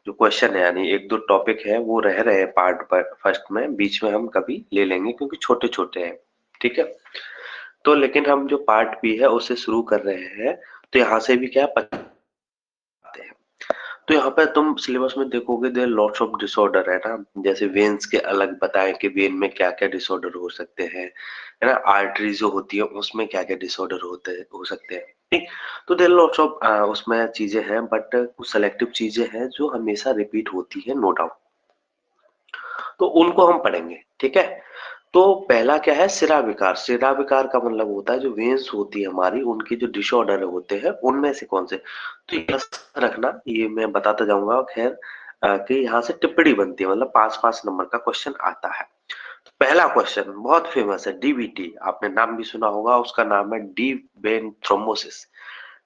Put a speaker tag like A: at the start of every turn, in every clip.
A: जो क्वेश्चन है यानी एक दो टॉपिक है वो रह रहे हैं पार्ट पर फर्स्ट में, बीच में हम कभी ले लेंगे क्योंकि छोटे छोटे हैं। ठीक है, तो लेकिन हम जो पार्ट बी है उससे शुरू कर रहे हैं, तो यहाँ से भी क्या पढ़ते हैं। तो यहाँ पे तुम सिलेबस में देखोगे देयर लॉट्स ऑफ डिसऑर्डर है ना, जैसे वेन्स के अलग बताएं कि वेन में क्या क्या डिसऑर्डर हो सकते हैं, है ना, आर्टरी जो होती है उसमें क्या क्या डिसऑर्डर होते हैं हो सकते हैं। ठीक, तो देयर लॉट्स ऑफ उसमें चीजें हैं, बट कुछ सेलेक्टिव चीजें हैं जो हमेशा रिपीट होती है, नो डाउट, तो उनको हम पढ़ेंगे। ठीक है, तो पहला क्या है, सिरा विकार। सिरा विकार का मतलब होता है जो वेन्स होती है हमारी, उनके जो डिसऑर्डर होते हैं उनमें से कौन से, तो ये रखना, ये मैं बताता जाऊंगा। खैर कि यहाँ से टिप्पणी बनती है, मतलब 5-5 नंबर का क्वेश्चन आता है। तो पहला क्वेश्चन बहुत फेमस है, डीवीटी, आपने नाम भी सुना होगा, उसका नाम है डीप वेन थ्रोम्बोसिस,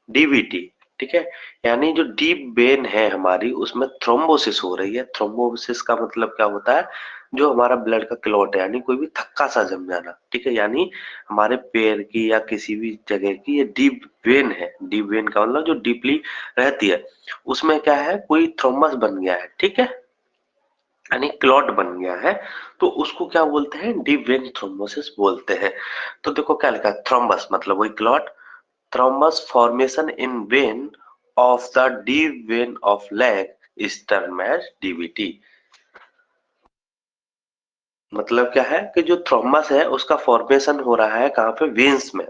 A: डीवीटी। ठीक है, यानी जो डीप वेन है हमारी उसमें थ्रोम्बोसिस हो रही है। थ्रोम्बोसिस का मतलब क्या होता है, जो हमारा ब्लड का क्लॉट है, यानी कोई भी थक्का सा जम जाना। ठीक है, यानी हमारे पैर की या किसी भी जगह की ये डीप वेन है। डीप वेन का मतलब जो डीपली रहती है, उसमें क्या है, कोई थ्रोम्बस बन गया है। ठीक है, यानी क्लॉट बन गया है, तो उसको क्या बोलते हैं, डीप वेन थ्रोम्बोसिस बोलते हैं। तो देखो क्या लिखा है, थ्रोम्बस मतलब वही clot, thrombus formation in vein of the deep vein of leg is term as DVT. मतलब क्या है कि जो थ्रोम्बस है उसका फॉर्मेशन हो रहा है कहाँ पे, वेन्स में।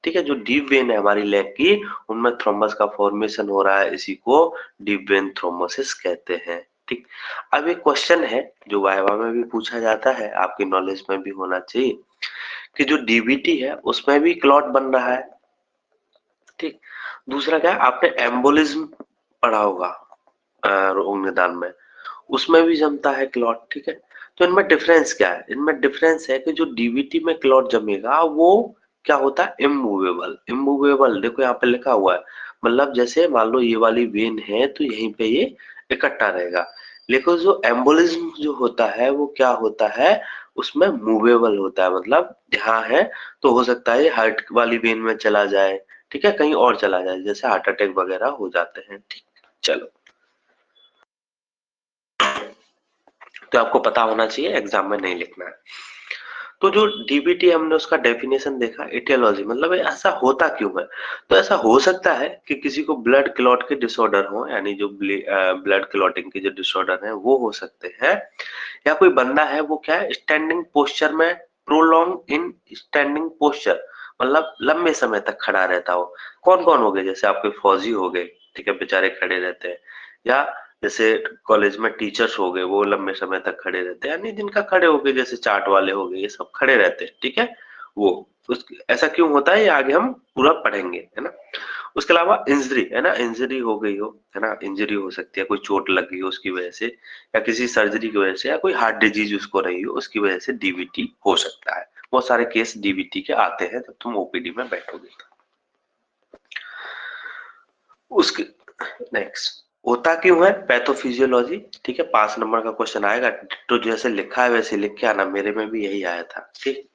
A: ठीक है, जो डीप वेन है हमारी लेग की, उनमें थ्रोम्बस का फॉर्मेशन हो रहा है, इसी को डीप वेन थ्रोम्बोसिस कहते हैं। ठीक, अब एक क्वेश्चन है जो वाइवा में भी पूछा जाता है, आपकी नॉलेज में भी होना चाहिए, कि जो डीबीटी है उसमें भी क्लॉट बन रहा है। ठीक, दूसरा क्या है, आपने एम्बोलिज्म पढ़ा होगा रोग निदान में, उसमें भी जमता है क्लॉट। ठीक है, तो इनमें डिफरेंस क्या है, इनमें डिफरेंस है कि जो डीवीटी में क्लॉट जमेगा वो क्या होता है, इमूवेबल। इमूवेबल देखो यहाँ पे लिखा हुआ है, मतलब जैसे मान लो ये वाली वेन है तो यहीं पे ये इकट्ठा रहेगा, लेकिन जो एम्बोलिज्म जो होता है वो क्या होता है, उसमें मूवेबल होता है, मतलब यहाँ है तो हो सकता है हार्ट वाली वेन में चला जाए, ठीक है, कहीं और चला जाए, जैसे हार्ट अटैक वगैरह हो जाते हैं। ठीक, चलो, तो आपको पता होना चाहिए, एग्जाम में नहीं लिखना है। तो जो डीबीटी हमने उसका डेफिनेशन देखा, इटियोलॉजी मतलब ये ऐसा होता क्यों है, तो ऐसा हो सकता है कि किसी को ब्लड क्लॉट के डिसऑर्डर हो, यानी जो ब्लड क्लॉटिंग के जो डिसऑर्डर है वो हो सकते हैं, या कोई बंदा है वो क्या है, स्टैंडिंग पोस्चर में, प्रोलॉन्ग इन स्टैंडिंग पोस्चर, मतलब लंबे समय तक खड़ा रहता हो। कौन कौन हो गए, जैसे आपके फौजी हो गए, ठीक है, बेचारे खड़े रहते हैं, या जैसे कॉलेज में टीचर्स हो गए वो लंबे समय तक खड़े रहते हैं, यानी जिनका खड़े हो गए, जैसे चाट वाले हो गए, ये सब खड़े रहते हैं। ठीक है, वो ऐसा क्यों होता है ये आगे हम पूरा पढ़ेंगे, है ना। उसके अलावा इंजरी, है ना, इंजरी हो गई हो, है ना, इंजरी हो सकती है, कोई चोट लग गई हो उसकी वजह से, या किसी सर्जरी की वजह से, या कोई हार्ट डिजीज उसको रही हो उसकी वजह से डीवीटी हो सकता है। बहुत सारे केस डीवीटी के आते हैं जब तुम ओपीडी में बैठोगे। उसके नेक्स्ट, होता क्यों है, पैथोफिजियोलॉजी। ठीक है, 5 नंबर का क्वेश्चन आएगा, तो जैसे लिखा है वैसे लिख के आना, मेरे में भी यही आया था। ठीक,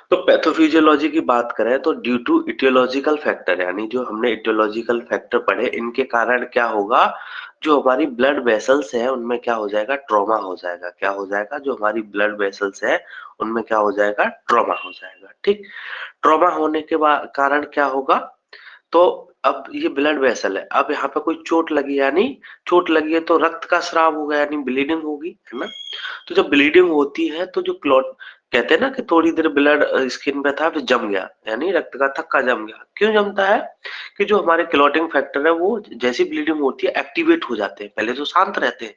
A: तो पैथोफिजियोलॉजी की बात करें तो ड्यू टू इटियोलॉजिकल फैक्टर, यानी जो हमने इटियोलॉजिकल फैक्टर पढ़े, इनके कारण क्या होगा, जो हमारी ब्लड वेसल्स है उनमें क्या हो जाएगा, ट्रॉमा हो जाएगा। क्या हो जाएगा, जो हमारी ब्लड वेसल्स है उनमें क्या हो जाएगा, ट्रॉमा हो जाएगा। ठीक, ट्रॉमा होने के बाद कारण क्या होगा, तो अब ये ब्लड वेसल है, अब यहाँ पे कोई चोट लगी, यानी चोट लगी है तो रक्त का स्राव होगा, यानी ब्लीडिंग होगी, है ना। तो जब ब्लीडिंग होती है तो जो क्लॉट, कहते हैं ना कि थोड़ी देर ब्लड स्किन पे था फिर जम गया, यानी रक्त का थक्का जम गया। क्यों जमता है, कि जो हमारे क्लॉटिंग फैक्टर है वो जैसी ब्लीडिंग होती है एक्टिवेट हो जाते हैं, पहले तो शांत रहते हैं,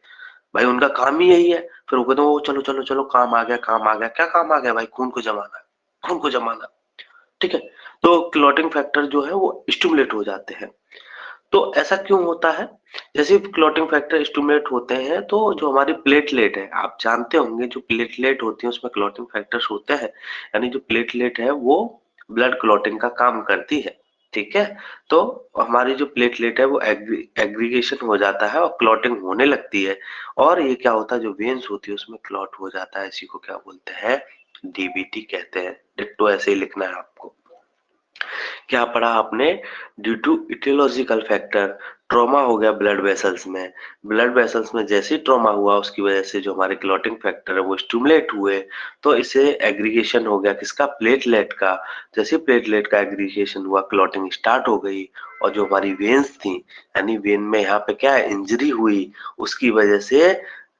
A: भाई उनका काम ही यही है, फिर वो कहते हैं, "ओ, चलो चलो चलो, काम आ गया, काम आ गया।" क्या काम आ गया भाई, खून को जमाना, खून को जमाना। ठीक है, तो क्लॉटिंग फैक्टर जो है वो स्टिमुलेट हो जाते हैं। तो ऐसा क्यों होता है, जैसे क्लॉटिंग फैक्टर स्टिमुलेट होते हैं तो जो हमारी प्लेटलेट है, आप जानते होंगे जो प्लेटलेट होती है उसमें क्लॉटिंग फैक्टर्स होते हैं, यानी जो प्लेटलेट है वो ब्लड क्लॉटिंग का काम करती है। ठीक है, तो हमारी जो प्लेटलेट है वो एग्रीगेशन हो जाता है और क्लॉटिंग होने लगती है, और ये क्या होता है, जो वेन्स होती है उसमें क्लॉट हो जाता है, इसी को क्या बोलते हैं, डीबीटी कहते हैं। डिट्टो ऐसे ही लिखना है आपको। क्या पढ़ा आपने? Due to aetiological factor trauma हो गया ब्लड वेसल्स में। ब्लड वेसल्स में जैसे ही ट्रॉमा हुआ उसकी वजह से जो हमारे क्लॉटिंग फैक्टर है वो स्टिमुलेट हुए, तो इससे एग्रीगेशन हो गया किसका? प्लेटलेट का। जैसे प्लेटलेट का एग्रीगेशन हुआ क्लॉटिंग स्टार्ट हो गई, और जो हमारी वेन्स थी, यानी वेन में यहाँ पे क्या है, इंजरी हुई, उसकी वजह से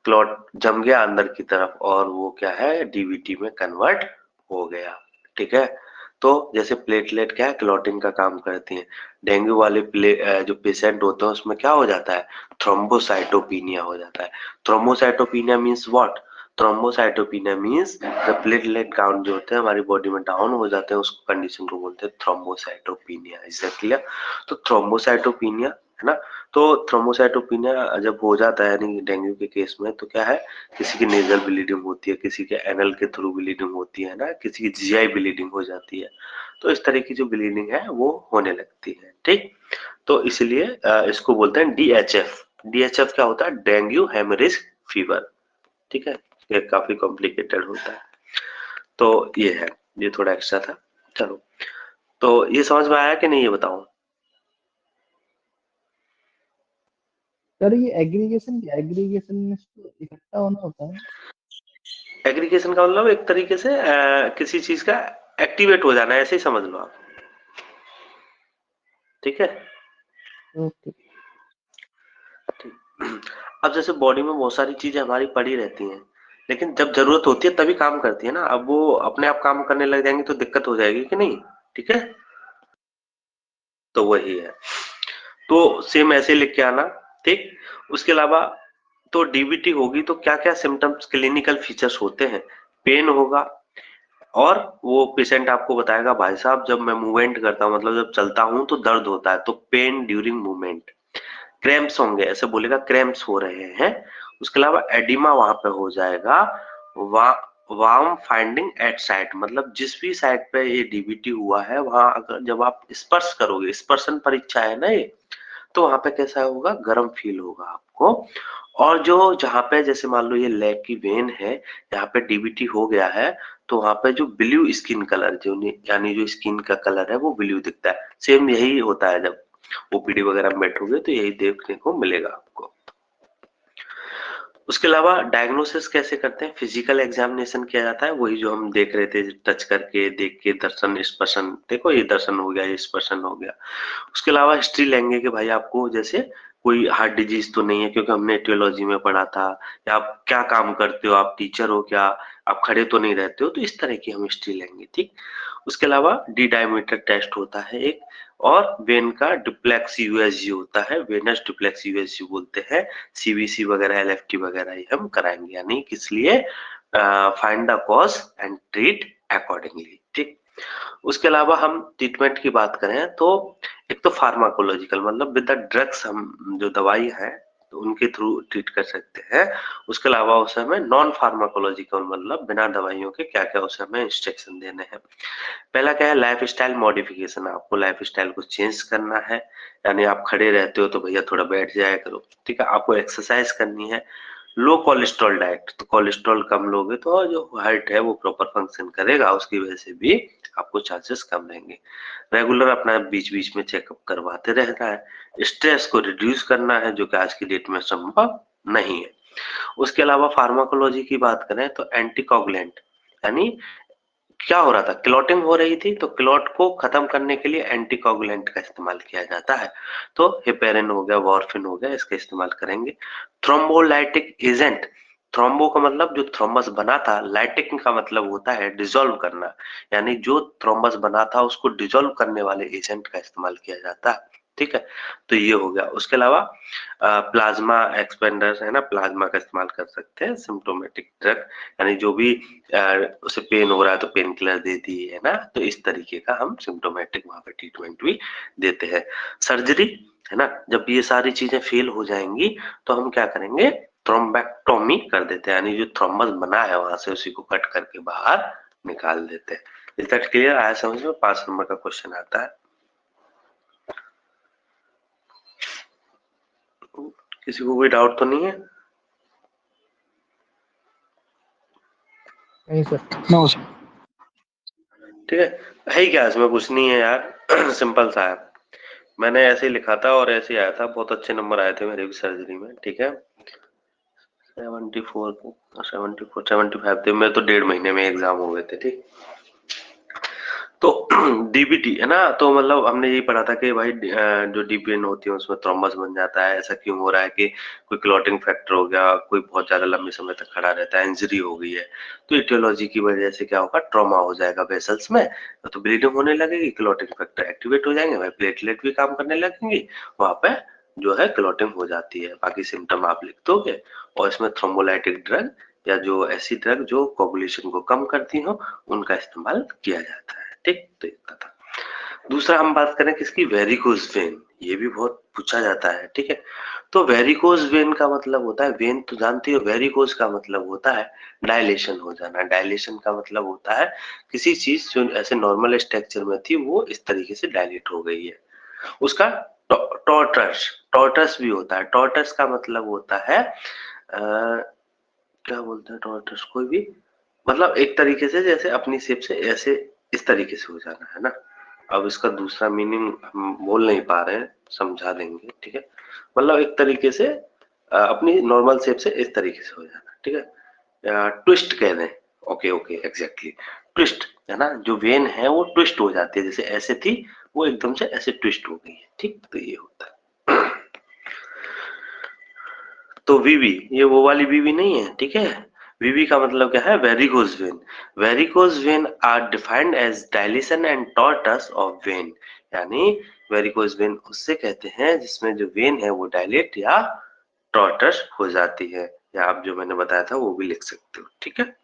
A: क्लॉट जम गया अंदर की तरफ और वो क्या है, डीवीटी में कन्वर्ट हो गया। ठीक है। तो जैसे प्लेटलेट क्या है, क्लॉटिंग का काम करती हैं। डेंगू वाले जो पेशेंट होते हैं उसमें क्या हो जाता है, थ्रोम्बोसाइटोपिनिया हो जाता है। Thrombocytopenia means what? Thrombocytopenia means the platelet count जो होते हैं हमारी बॉडी में डाउन हो जाते हैं, उसको कंडीशन को बोलते हैं थ्रोम्बोसाइटोपिनिया। इससे क्लियर? तो थ्रोम्बोसाइटोपिनिया है ना। तो थ्रोम्बोसाइटोपिनिया जब हो जाता है यानी डेंगू के केस में, तो क्या है, किसी की नेजल ब्लीडिंग होती है, किसी के एनल के थ्रू ब्लीडिंग होती है ना, किसी की जीआई ब्लीडिंग हो जाती है। तो इस तरह की जो ब्लीडिंग है वो होने लगती है। ठीक। तो इसलिए इसको बोलते हैं डीएचएफ। डीएचएफ क्या होता है? Dengue haemorrhage fever. ठीक है। ये काफी कॉम्प्लिकेटेड होता है। तो ये है, ये थोड़ा एक्स्ट्रा था। चलो, तो ये समझ में आया कि नहीं, ये बताओ।
B: सर ये एग्रीगेशन एग्रीगेशन में तो इकट्ठा होना होता है।
A: एग्रीगेशन का मतलब एक तरीके से किसी चीज का एक्टिवेट हो जाना है, ऐसे ही समझ लो आप। ठीक है।
B: ओके।
A: ठीक। अब जैसे बॉडी में बहुत सारी चीजें हमारी पड़ी रहती हैं, लेकिन जब जरूरत होती है तभी काम करती है ना। अब वो अपने आप काम करने लग जाएंगी तो दिक्कत हो जाएगी कि नहीं? ठीक है। तो वही है। तो सेम ऐसे लिख के आना। ठीक। उसके अलावा तो डीबीटी होगी तो क्या क्या सिम्टम्स, क्लिनिकल फीचर्स होते हैं? पेन होगा, और वो पेशेंट आपको बताएगा भाई साहब जब मैं मूवमेंट करता हूँ, मतलब जब चलता हूँ तो दर्द होता है, तो पेन ड्यूरिंग मूवमेंट। क्रैम्प्स होंगे, ऐसे बोलेगा क्रैम्प्स हो रहे हैं। उसके अलावा एडिमा वहां पे हो जाएगा। वा वार्म फाइंडिंग एट साइट, मतलब जिस भी साइट पे ये डीबीटी हुआ है वहां अगर जब आप स्पर्श करोगे, स्पर्शन परीक्षा है ना ये, तो वहां पे कैसा होगा, गर्म फील होगा आपको। और जो जहां पे जैसे मान लो ये लेग की वेन है, यहाँ पे डीबीटी हो गया है, तो वहां पे जो ब्लू स्किन कलर जो यानी जो स्किन का कलर है वो ब्लू दिखता है। सेम यही होता है जब ओपीडी वगैरह में बैठोगे तो यही देखने को मिलेगा आपको। उसके अलावा डायग्नोसिस कैसे करते हैं? फिजिकल एग्जामिनेशन किया जाता है, वही जो हम देख रहे थे, टच करके देख के दर्शन स्पर्शन, देखो ये दर्शन हो गया, ये स्पर्शन हो गया। उसके अलावा हिस्ट्री लेंगे कि भाई आपको जैसे कोई हार्ट डिजीज तो नहीं है, क्योंकि हमने एटियोलॉजी में पढ़ा था, या आप क्या काम करते हो, आप टीचर हो क्या, आप खड़े तो नहीं रहते हो, तो इस तरह की हम हिस्ट्री लेंगे। ठीक। उसके अलावा डी डायमीटर टेस्ट होता है एक, और वेन का डुप्लेक्स यूएसजी होता है, वेनस डुप्लेक्स यूएसजी बोलते हैं। सीबीसी वगैरह एलएफटी वगैरह ये हम कराएंगे, यानी किस लिए? Find the cause and treat accordingly. ठीक। उसके अलावा हम ट्रीटमेंट की बात करें तो एक तो फार्माकोलॉजिकल, मतलब विद द ड्रग्स, हम जो दवाई है तो उनके थ्रू ट्रीट कर सकते हैं। उसके अलावा उसे हमें नॉन फार्माकोलॉजिकल, मतलब बिना दवाइयों के क्या क्या उसे हमें इंस्ट्रक्शन देने हैं। पहला क्या है, लाइफ स्टाइल मॉडिफिकेशन। आपको लाइफ स्टाइल को चेंज करना है, यानी आप खड़े रहते हो तो भैया थोड़ा बैठ जाया करो। ठीक है। आपको एक्सरसाइज करनी है। लो कोलेस्ट्रॉल डाइट, तो कोलेस्ट्रॉल कम लोगे तो जो हार्ट है वो प्रॉपर फंक्शन करेगा, उसकी वजह से भी आपको चांसेस कम रहेंगे। रेगुलर अपना बीच बीच में चेकअप करवाते रहना है। स्ट्रेस को रिड्यूस करना है, जो कि आज की डेट में संभव नहीं है। उसके अलावा फार्माकोलॉजी की बात करें तो एंटीकोगुलेंट, यानी क्या हो रहा था, क्लॉटिंग हो रही थी, तो क्लॉट को खत्म करने के लिए एंटीकोगुलेंट का इस्तेमाल किया जाता है। तो हेपेरिन हो गया, वॉर्फिन हो गया, इसका इस्तेमाल करेंगे। थ्रोम्बोलाइटिक एजेंट, थ्रोम्बो का मतलब जो थ्रोम्बस बना था, लाइटिक का मतलब होता है डिसॉल्व करना, यानी जो थ्रोम्बस बना था उसको डिसॉल्व करने वाले एजेंट का इस्तेमाल किया जाता है। ठीक है। तो ये हो गया। उसके अलावा प्लाज्मा एक्सपेंडर है ना, प्लाज्मा का इस्तेमाल कर सकते हैं। सिम्टोमेटिक ड्रग, यानी जो भी उसे पेन हो रहा है तो पेन किलर दे दी है ना, तो इस तरीके का हम सिम्टोमेटिक वहां पे ट्रीटमेंट भी देते हैं। सर्जरी है ना, जब ये सारी चीजें फेल हो जाएंगी तो हम क्या करेंगे, थ्रोम्बेक्टोमी कर देते हैं, यानी जो थ्रोम्बस बना है वहां से उसी को कट करके बाहर निकाल देते हैं। Is that clear? आया समझ में? 5 नंबर का क्वेश्चन आता है। किसी को कोई डाउट तो नहीं है?
B: नहीं सर।
C: No sir.
A: ठीक है ही क्या, इसमें कुछ नहीं है यार सिंपल सा है। मैंने ऐसे ही लिखा था और ऐसे ही आया था, बहुत अच्छे नंबर आए थे मेरे भी सर्जरी में। ठीक है 74 थे, मैं तो 1.5 महीने में एग्जाम हो गए थे। ठीक तो डीबीटी है ना, तो मतलब हमने यही पढ़ा था कि भाई जो डीप वेन होती है उसमें थ्रोम्बस बन जाता है। ऐसा क्यों हो रहा है कि कोई क्लॉटिंग फैक्टर हो गया, कोई बहुत ज्यादा लंबे समय तक खड़ा रहता है, इंजरी हो गई है, तो इटियोलॉजी की वजह से क्या होगा, ट्रॉमा हो जाएगा वेसल्स में, तो ब्लीडिंग होने लगेगी, क्लॉटिंग फैक्टर एक्टिवेट हो जाएंगे, भाई प्लेटलेट भी काम करने लगेंगी, वहां पे जो है क्लॉटिंग हो जाती है। बाकी सिम्टम आप लिख दोगे, और इसमें थ्रोम्बोलाइटिक ड्रग या जो ऐसी ड्रग जो कोगुलेशन को कम करती हो उनका इस्तेमाल किया जाता है। ठीक तो इतना था। दूसरा हम बात करें किसकी, वेरिकोज वेन, ये भी बहुत पूछा जाता है। ठीक है तो वेरिकोज वेन का मतलब होता है, वेन तो जानती हो, वेरिकोज का मतलब होता है डायलेशन हो जाना। डायलेशन का मतलब होता है किसी चीज जो ऐसे नॉर्मल स्ट्रक्चर में थी वो इस तरीके से डायलेट हो गई है, उसका टॉर्टस, टॉर्टस भी होता है। टॉर्टस का मतलब होता है क्या बोलते हैं टॉर्टस, कोई भी मतलब एक तरीके से जैसे अपनी शेप से ऐसे इस तरीके से हो जाना, है ना। अब इसका दूसरा मीनिंग हम बोल नहीं पा रहे हैं, समझा देंगे। ठीक है मतलब एक तरीके से अपनी नॉर्मल शेप से इस तरीके से हो जाना। ठीक है ट्विस्ट कह दें, ओके ओके एग्जैक्टली ट्विस्ट, है ना, जो वेन है वो ट्विस्ट हो जाती है, जैसे ऐसे थी वो एकदम से ऐसे ट्विस्ट हो गई है। ठीक तो ये होता है। तो वीवी ये वो वाली वीवी नहीं है। ठीक है वीवी का मतलब क्या है, varicose vein. Varicose vein are defined as dilation and tortuous of vein, यानी वेरिकोज वेन उससे कहते हैं जिसमें जो वेन है वो डायलेट या टॉर्टस हो जाती है, या आप जो मैंने बताया था वो भी लिख सकते हो। ठीक है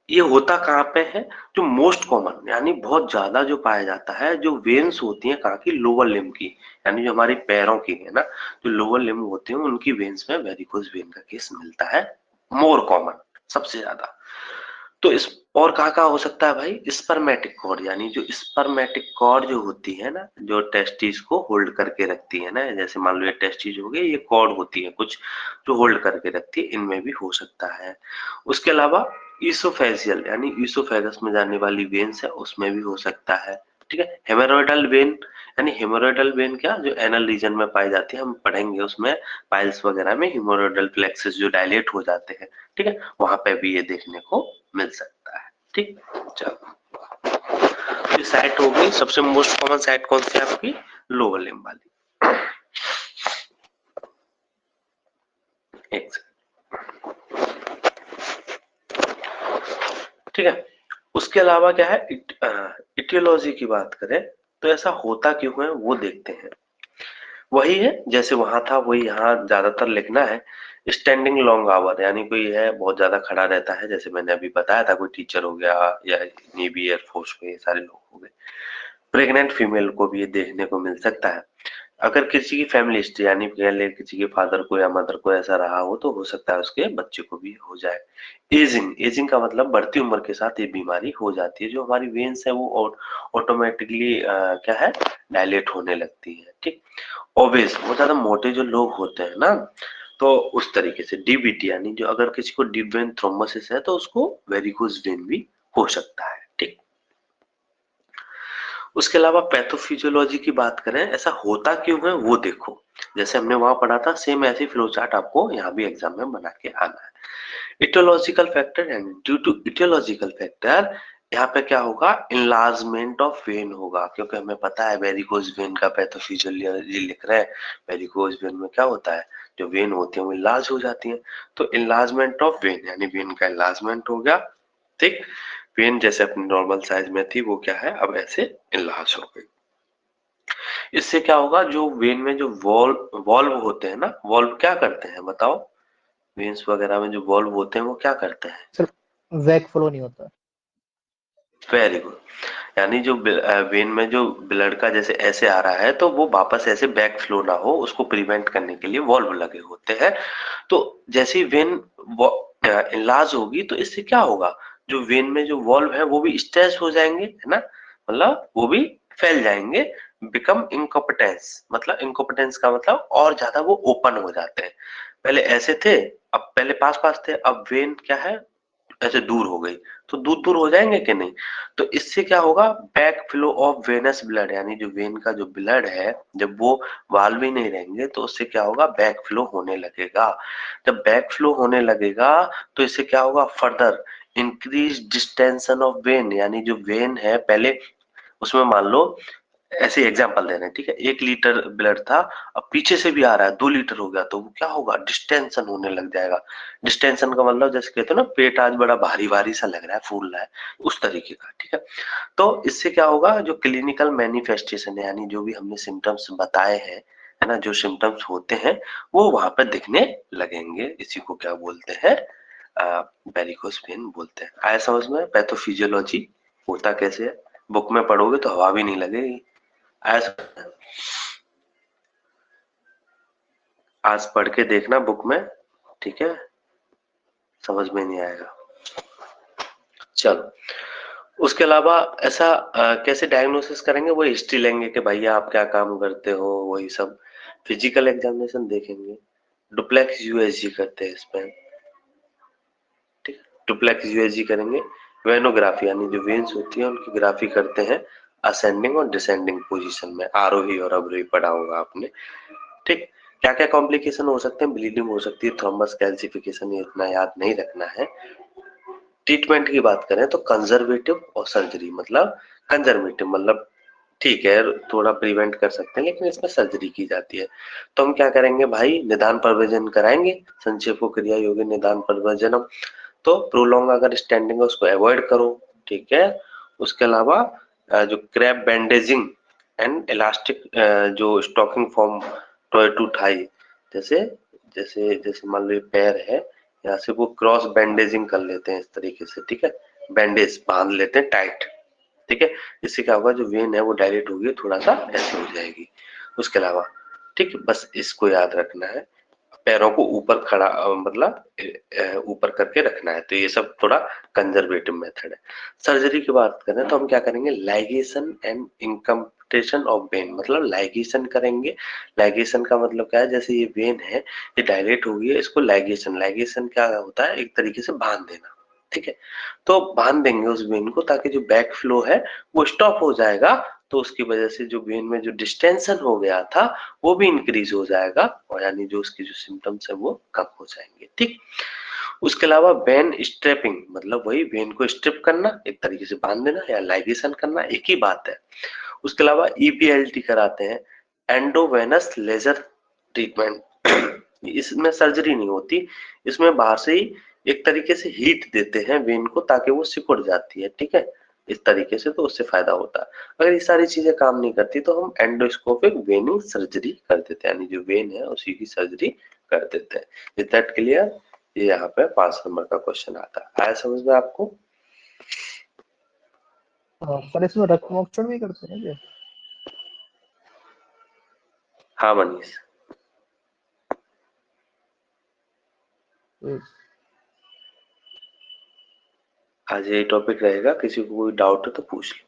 A: ये होता कहाँ पे है, जो मोस्ट कॉमन यानी बहुत ज्यादा जो पाया जाता है, जो वेन्स होती हैं कहाँ की, लोअर लिम्ब की, यानी जो हमारी पैरों की है ना, जो लोअर लिम्ब होते हैं उनकी वेन्स में वेरिकोज वेन का केस मिलता है, मोर कॉमन सबसे ज्यादा। तो इस और कहाँ हो सकता है भाई, स्पर्मेटिक कॉर्ड, यानी जो स्पर्मेटिक कॉर्ड जो होती है ना, जो टेस्टिस को होल्ड करके रखती है ना, जैसे मान लो ये टेस्टिस हो गए, ये कॉर्ड होती है कुछ जो होल्ड करके रखती है, इनमें भी हो सकता है। उसके अलावा ईसोफेजियल यानी ईसोफेगस में जाने वाली वेन्स है उसमें भी हो सकता है। ठीक है हेमोरॉयडल वेन, यानी हेमोरॉयडल वेन क्या, जो एनल रीजन में पाई जाती है, हम पढ़ेंगे उसमें पाइल्स वगैरह में हेमोरॉयडल प्लेक्सस जो डायलेट हो जाते हैं। ठीक है वहां पे भी ये देखने को मिल सकता है। ठीक चलो ये साइट हो गई, सबसे मोस्ट कॉमन साइट कौन सी है आपकी, लोअर लिम्ब वाली। एक ठीक है उसके अलावा क्या है, इटियोलॉजी की बात करें तो ऐसा होता क्यों है वो देखते हैं। वही है जैसे वहां था वही यहाँ ज्यादातर लिखना है। स्टैंडिंग लॉन्ग आवर, यानी कोई है बहुत ज्यादा खड़ा रहता है, जैसे मैंने अभी बताया था, कोई टीचर हो गया या नेवी एयरफोर्स में, ये सारे लोग हो गए। प्रेग्नेंट फीमेल को भी ये देखने को मिल सकता है। अगर किसी की फैमिली हिस्ट्री यानी पहले किसी के फादर को या मदर को ऐसा रहा हो तो हो सकता है उसके बच्चे को भी हो जाए। एजिंग, एजिंग का मतलब बढ़ती उम्र के साथ ये बीमारी हो जाती है, जो हमारी वेन्स है वो ऑटोमेटिकली क्या है, डायलेट होने लगती है। ठीक ओबेस बहुत ज्यादा मोटे जो लोग होते हैं ना, तो उस तरीके से डीबीटी यानी जो अगर किसी को डीप वेन थ्रोम्बोसिस है तो उसको वेरिकोज वेन भी हो सकता है। ठीक उसके अलावा पैथोफिजियोलॉजी की बात करें, ऐसा होता क्यों है वो देखो, जैसे हमने वहां पढ़ा था सेम ऐसी फ्लो चार्ट आपको यहाँ भी एग्जाम में बना के आना है। Aetiological factor and due to aetiological factor यहाँ पे क्या होगा, इनलार्जमेंट ऑफ वेन होगा, क्योंकि हमें पता है वेरिकोज वेन का पैथोफिजियोलॉजी लिख रहे हैं। वेरिकोज वेन में क्या होता है, जो वेन होती है वो इनलार्ज हो जाती है, तो इनलार्जमेंट ऑफ वेन यानी वेन का इनलार्जमेंट हो गया। ठीक वेन जैसे अपनी नॉर्मल साइज में थी वो क्या है, अब ऐसे इनलार्ज हो गई। इससे क्या होगा, जो वेन में जो वॉल्व वॉल्व होते हैं ना, वॉल्व क्या करते हैं बताओ, वेन्स वगैरह में जो वॉल्व होते हैं वो क्या करते हैं,
B: सर वैक फ्लो नहीं होता।
A: वेरी गुड, यानी जो वेन में जो ब्लड का जैसे ऐसे आ रहा है तो वो वापस ऐसे बैक फ्लो ना हो उसको प्रिवेंट करने के लिए वॉल्व लगे होते हैं। तो जैसे ही वेन इनलार्ज होगी तो इससे क्या होगा, जो वेन में जो वॉल्व है वो भी स्ट्रेच हो जाएंगे, है ना, मतलब वो भी फैल जाएंगे, बिकम इनकॉम्पिटेंस, मतलब इनकॉम्पिटेंस का मतलब और ज्यादा वो ओपन हो जाते हैं। पहले ऐसे थे, अब पहले पास पास थे, अब वेन क्या है ऐसे दूर हो गई, तो दूर हो जाएंगे कि नहीं? तो इससे क्या होगा, back flow of venous blood, यानी जो वेन का जो ब्लड है, जब वो वाल्व ही नहीं रहेंगे तो उससे क्या होगा, बैक फ्लो होने लगेगा। जब बैक फ्लो होने लगेगा तो इससे क्या होगा, further increase distension of vein, यानी जो वेन है पहले उसमें मान लो, ऐसे एग्जांपल दे रहे हैं, ठीक है, 1 लीटर ब्लड था, अब पीछे से भी आ रहा है 2 लीटर हो गया, तो वो क्या होगा, डिस्टेंशन होने लग जाएगा। डिस्टेंशन का मतलब जैसे कहते हो ना, पेट आज बड़ा भारी भारी सा लग रहा है, फूल रहा है, उस तरीके का, ठीक है। तो इससे क्या होगा, जो क्लिनिकल मैनिफेस्टेशन है, यानी जो भी हमने सिम्टम्स बताए हैं, है ना, जो सिम्टम्स होते हैं वो वहां पर दिखने लगेंगे। इसी को क्या बोलते हैं, वेरिकोस वेन बोलते हैं। आया समझ में? पैथोफिजियोलॉजी होता कैसे है, बुक में पढ़ोगे तो हवा भी नहीं लगेगी। आया? आज पढ़ के देखना बुक में, ठीक है, समझ में नहीं आएगा। चलो, उसके अलावा ऐसा कैसे डायग्नोसिस करेंगे, वो हिस्ट्री लेंगे कि भैया आप क्या काम करते हो, वही सब। फिजिकल एग्जामिनेशन देखेंगे, डुप्लेक्स यूएसजी करते हैं इसमें, ठीक है, डुप्लेक्स यूएसजी करेंगे। वेनोग्राफी, यानी जो वेन्स होती है उनकी ग्राफी करते हैं असेंडिंग और डिसेंडिंग पोजीशन में, आरोही और अवरोही पढ़ा होगा आपने, ठीक। क्या क्या कॉम्प्लिकेशन हो सकते हैं, ब्लीडिंग हो सकती है, थ्रोम्बस, कैल्सिफिकेशन, ये इतना याद नहीं रखना है। ट्रीटमेंट की बात करें तो कंजर्वेटिव और सर्जरी, मतलब कंजर्वेटिव मतलब ठीक है, थोड़ा प्रिवेंट कर सकते हैं, लेकिन इसमें सर्जरी की जाती है। तो हम क्या करेंगे भाई, निदान प्रवचन कराएंगे, संक्षेपो क्रिया योग्य निदान प्रवचनम। तो प्रोलॉन्ग अगर स्टैंडिंग है उसको अवॉइड करो, ठीक है। उसके अलावा जो क्रैप बैंडेजिंग एंड इलास्टिक, जो stocking from toe to thigh, जैसे जैसे जैसे मान लो ये पैर है, यहाँ से वो क्रॉस बैंडेजिंग कर लेते हैं इस तरीके से, ठीक है, बैंडेज बांध लेते हैं टाइट, ठीक है। इससे क्या होगा, जो वेन है वो डायरेक्ट होगी, थोड़ा सा ऐसे हो जाएगी। उसके अलावा, ठीक है, बस इसको याद रखना है, पैरों को ऊपर खड़ा मतलब ऊपर करके रखना है। तो ये सब थोड़ा कंजर्वेटिव मेथड है। सर्जरी की बात करें तो हम क्या करेंगे, लाइगेशन एंड इनकम्पिटेशन ऑफ वेन, मतलब लाइगेशन करेंगे। लाइगेशन का मतलब क्या है, जैसे ये वेन है, ये डायलेट हो गई है, इसको लाइगेशन, लाइगेशन क्या होता है, एक तरीके से बांध देना, ठीक है। तो बांध देंगे उस वेन को, ताकि जो बैक फ्लो है वो स्टॉप हो जाएगा, तो उसकी वजह से जो वेन में जो डिस्टेंशन हो गया था वो भी इंक्रीज हो जाएगा, और यानी जो उसकी जो सिम्टम्स है वो कम हो जाएंगे, ठीक। उसके अलावा वेन स्ट्रेपिंग, मतलब वही वेन को स्ट्रिप करना, एक तरीके से बांध देना, या लाइगेशन करना, एक ही बात है। उसके अलावा ईपीएलटी कराते हैं, एंडोवेनस लेजर ट्रीटमेंट। इसमें सर्जरी नहीं होती, इसमें बाहर से ही एक तरीके से हीट देते हैं वेन को, ताकि वो सिकुड़ जाती है, ठीक है, इस तरीके से, तो उससे फायदा होता है। अगर ये सारी चीजें काम नहीं करती तो हम एंडोस्कोपिक वेनिंग सर्जरी कर देते हैं, यानी जो वेन है उसी की सर्जरी कर देते हैं। Is that clear? ये यहाँ पे 5 नंबर का क्वेश्चन आता है। आया समझ में आपको?
B: हाँ, पर इसमें रक्त मोक्षण भी करते हैं क्या?
A: हाँ मनीष,
B: तो
A: आज यही टॉपिक रहेगा, किसी को कोई डाउट है तो पूछ लो।